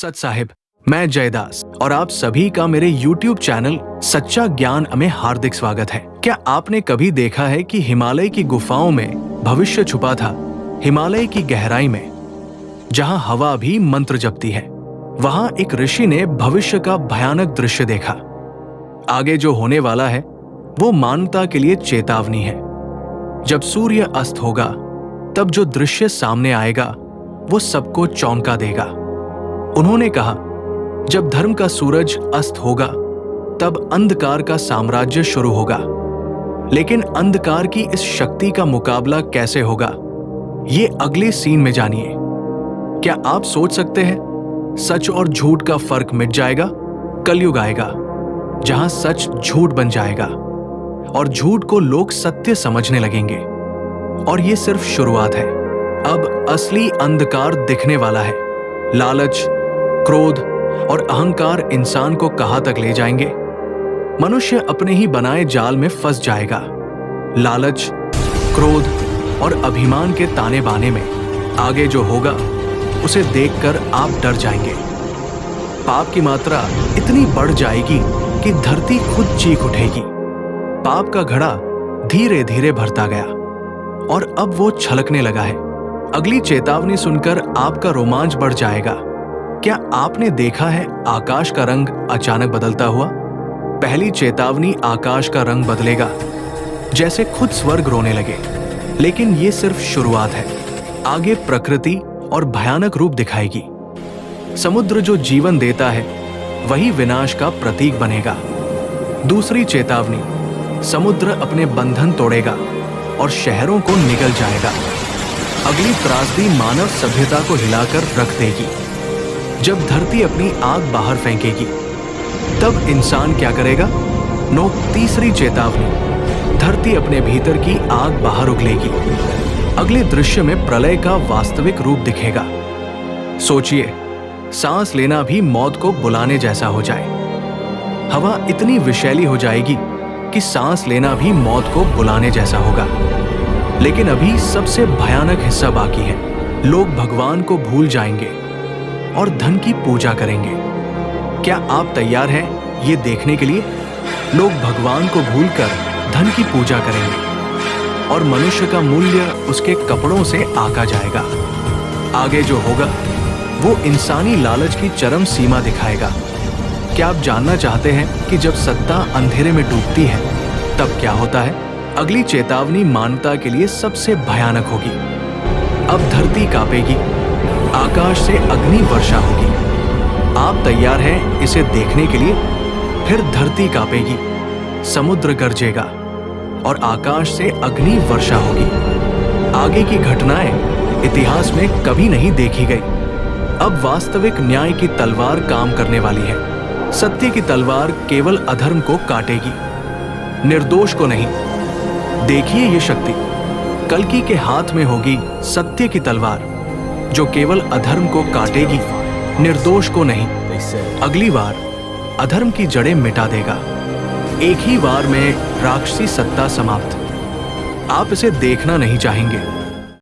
सच साहिब, मैं जयदास और आप सभी का मेरे YouTube चैनल सच्चा ज्ञान में हार्दिक स्वागत है। क्या आपने कभी देखा है कि हिमालय की गुफाओं में भविष्य छुपा था? हिमालय की गहराई में, जहां हवा भी मंत्र जपती है, वहां एक ऋषि ने भविष्य का भयानक दृश्य देखा। आगे जो होने वाला है वो मानवता के लिए चेतावनी है। जब सूर्य अस्त होगा तब जो दृश्य सामने आएगा वो सबको चौंका देगा। उन्होंने कहा, जब धर्म का सूरज अस्त होगा तब अंधकार का साम्राज्य शुरू होगा। लेकिन अंधकार की इस शक्ति का मुकाबला कैसे होगा, ये अगले सीन में जानिए। क्या आप सोच सकते हैं सच और झूठ का फर्क मिट जाएगा? कलयुग आएगा जहां सच झूठ बन जाएगा और झूठ को लोग सत्य समझने लगेंगे। और ये सिर्फ शुरुआत है। अब असली अंधकार दिखने वाला है। लालच, क्रोध और अहंकार इंसान को कहां तक ले जाएंगे? मनुष्य अपने ही बनाए जाल में फंस जाएगा। लालच, क्रोध और अभिमान के ताने बाने में आगे जो होगा उसे देखकर आप डर जाएंगे। पाप की मात्रा इतनी बढ़ जाएगी कि धरती खुद चीख उठेगी। पाप का घड़ा धीरे धीरे भरता गया और अब वो छलकने लगा है। अगली चेतावनी सुनकर आपका रोमांच बढ़ जाएगा। क्या आपने देखा है आकाश का रंग अचानक बदलता हुआ? पहली चेतावनी, आकाश का रंग बदलेगा, जैसे खुद स्वर्ग रोने लगे। लेकिन ये सिर्फ शुरुआत है। आगे प्रकृति और भयानक रूप दिखाएगी। समुद्र जो जीवन देता है वही विनाश का प्रतीक बनेगा। दूसरी चेतावनी, समुद्र अपने बंधन तोड़ेगा और शहरों को निगल जाएगा। अगली त्रासदी मानव सभ्यता को हिलाकर रख देगी। जब धरती अपनी आग बाहर फेंकेगी तब इंसान क्या करेगा? तीसरी चेतावनी, धरती अपने भीतर की आग बाहर उगलेगी। अगले दृश्य में प्रलय का वास्तविक रूप दिखेगा। सोचिए, सांस लेना भी मौत को बुलाने जैसा हो जाए। हवा इतनी विषैली हो जाएगी कि सांस लेना भी मौत को बुलाने जैसा होगा। लेकिन अभी सबसे भयानक हिस्सा बाकी है। लोग भगवान को भूल जाएंगे और धन की पूजा करेंगे। क्या आप तैयार हैं ये देखने के लिए? लोग भगवान को भूलकर धन की पूजा करेंगे और मनुष्य का मूल्य उसके कपड़ों से आका जाएगा। आगे जो होगा वो इंसानी लालच की चरम सीमा दिखाएगा। क्या आप जानना चाहते हैं कि जब सत्ता अंधेरे में डूबती है तब क्या होता है? अगली चेतावनी मानवता के लिए सबसे भयानक होगी। अब धरती कांपेगी, आकाश से अग्नि वर्षा होगी। आप तैयार हैं इसे देखने के लिए? फिर धरती कांपेगी, समुद्र गरजेगा और आकाश से अग्नि वर्षा होगी। आगे की घटनाएं इतिहास में कभी नहीं देखी गई। अब वास्तविक न्याय की तलवार काम करने वाली है। सत्य की तलवार केवल अधर्म को काटेगी, निर्दोष को नहीं। देखिए ये शक्ति, कल्कि के हाथ में होगी सत्य की तलवार, जो केवल अधर्म को काटेगी, निर्दोष को नहीं। अगली बार अधर्म की जड़ें मिटा देगा। एक ही बार में राक्षसी सत्ता समाप्त। आप इसे देखना नहीं चाहेंगे,